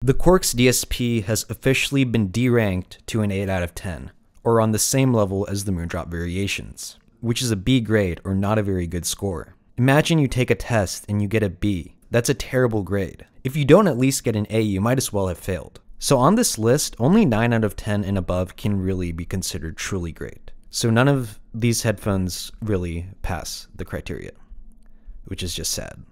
The Quarks DSP has officially been deranked to an 8 out of 10, or on the same level as the Moondrop Variations, which is a B grade or not a very good score. Imagine you take a test and you get a B. That's a terrible grade. If you don't at least get an A, you might as well have failed. So on this list, only 9 out of 10 and above can really be considered truly great. So none of these headphones really pass the criteria, which is just sad.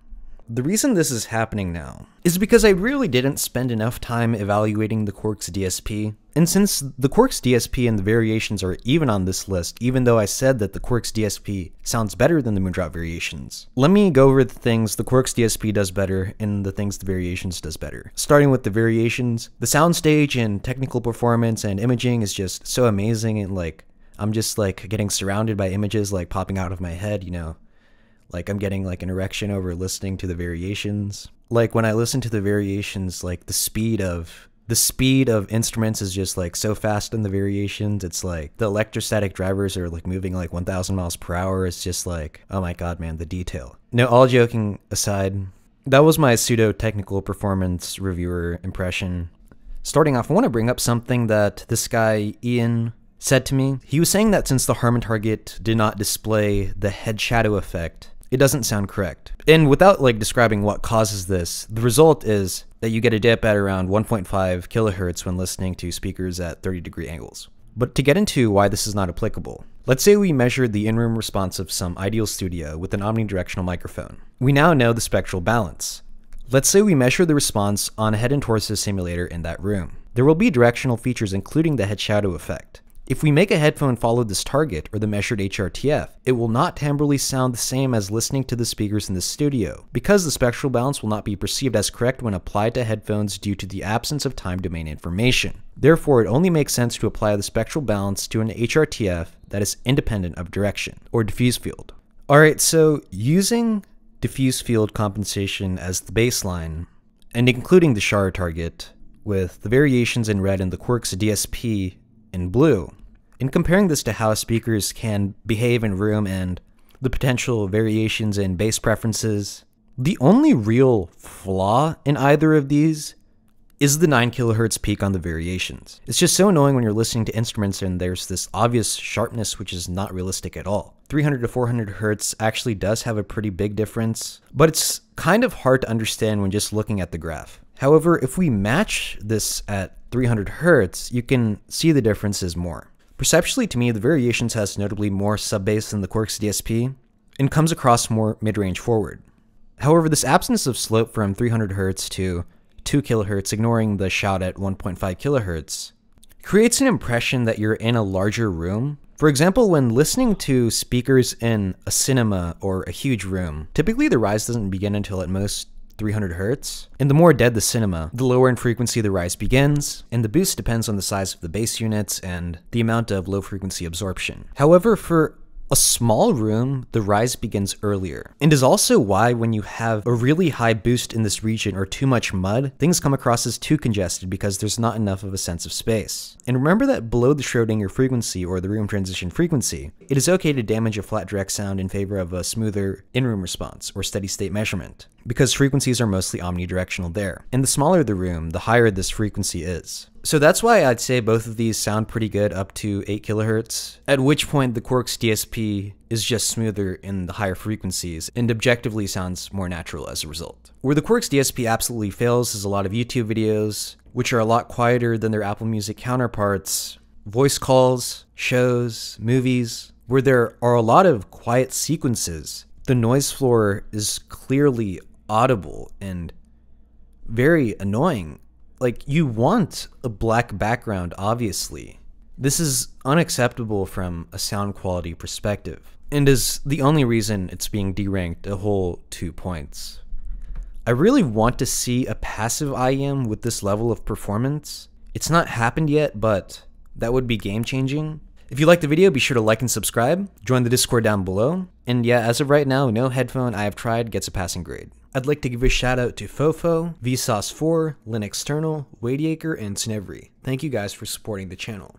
The reason this is happening now is because I really didn't spend enough time evaluating the Quarks DSP, and since the Quarks DSP and the Variations are even on this list, even though I said that the Quarks DSP sounds better than the Moondrop Variations, let me go over the things the Quarks DSP does better and the things the Variations does better. Starting with the Variations, the soundstage and technical performance and imaging is just so amazing, and I'm just getting surrounded by images popping out of my head, you know. I'm getting an erection over listening to the Variations. When I listen to the Variations, the speed of instruments is just so fast in the Variations. It's the electrostatic drivers are moving 1,000 miles per hour. It's just oh my god, man, the detail. No, all joking aside, that was my pseudo technical performance reviewer impression. Starting off, I want to bring up something that this guy Ian said to me. He was saying that since the Harman target did not display the head shadow effect, it doesn't sound correct. And without describing what causes this, the result is that you get a dip at around 1.5 kilohertz when listening to speakers at 30-degree angles. But to get into why this is not applicable, let's say we measured the in-room response of some ideal studio with an omnidirectional microphone. We now know the spectral balance. Let's say we measure the response on a head and torso simulator in that room. There will be directional features including the head shadow effect. If we make a headphone follow this target, or the measured HRTF, it will not timbrally sound the same as listening to the speakers in the studio, because the spectral balance will not be perceived as correct when applied to headphones due to the absence of time domain information. Therefore, it only makes sense to apply the spectral balance to an HRTF that is independent of direction, or diffuse field. Alright, so using diffuse field compensation as the baseline, and including the Shara target, with the Variations in red and the Quarks DSP in blue, in comparing this to how speakers can behave in room and the potential variations in bass preferences, the only real flaw in either of these is the 9 kilohertz peak on the Variations. It's just so annoying when you're listening to instruments and there's this obvious sharpness which is not realistic at all. 300 to 400 hertz actually does have a pretty big difference, but it's kind of hard to understand when just looking at the graph. However, if we match this at 300 hertz, you can see the differences more. Perceptually, to me, the Variations has notably more sub-bass than the Quarks DSP, and comes across more mid-range forward. However, this absence of slope from 300 hertz to 2 kilohertz, ignoring the shout at 1.5 kilohertz, creates an impression that you're in a larger room. For example, when listening to speakers in a cinema or a huge room, typically the rise doesn't begin until at most 300 hertz. And the more dead the cinema, the lower in frequency the rise begins, and the boost depends on the size of the bass units and the amount of low frequency absorption. However, for a small room, the rise begins earlier, and is also why when you have a really high boost in this region or too much mud, things come across as too congested because there's not enough of a sense of space. And remember that below the Schrodinger frequency or the room transition frequency, it is okay to damage a flat direct sound in favor of a smoother in-room response or steady state measurement, because frequencies are mostly omnidirectional there. And the smaller the room, the higher this frequency is. So that's why I'd say both of these sound pretty good up to 8 kilohertz, at which point the Quarks DSP is just smoother in the higher frequencies and objectively sounds more natural as a result. Where the Quarks DSP absolutely fails is a lot of YouTube videos, which are a lot quieter than their Apple Music counterparts, voice calls, shows, movies, where there are a lot of quiet sequences. The noise floor is clearly audible and very annoying. You want a black background, obviously. This is unacceptable from a sound quality perspective, and is the only reason it's being deranked a whole 2 points. I really want to see a passive IEM with this level of performance. It's not happened yet, but that would be game-changing. If you liked the video, be sure to like and subscribe, join the Discord down below, and yeah, as of right now, no headphone I have tried gets a passing grade. I'd like to give a shout out to Fofo, Vsauce4, Linexternal, Wadiacre, and Snevry. Thank you guys for supporting the channel.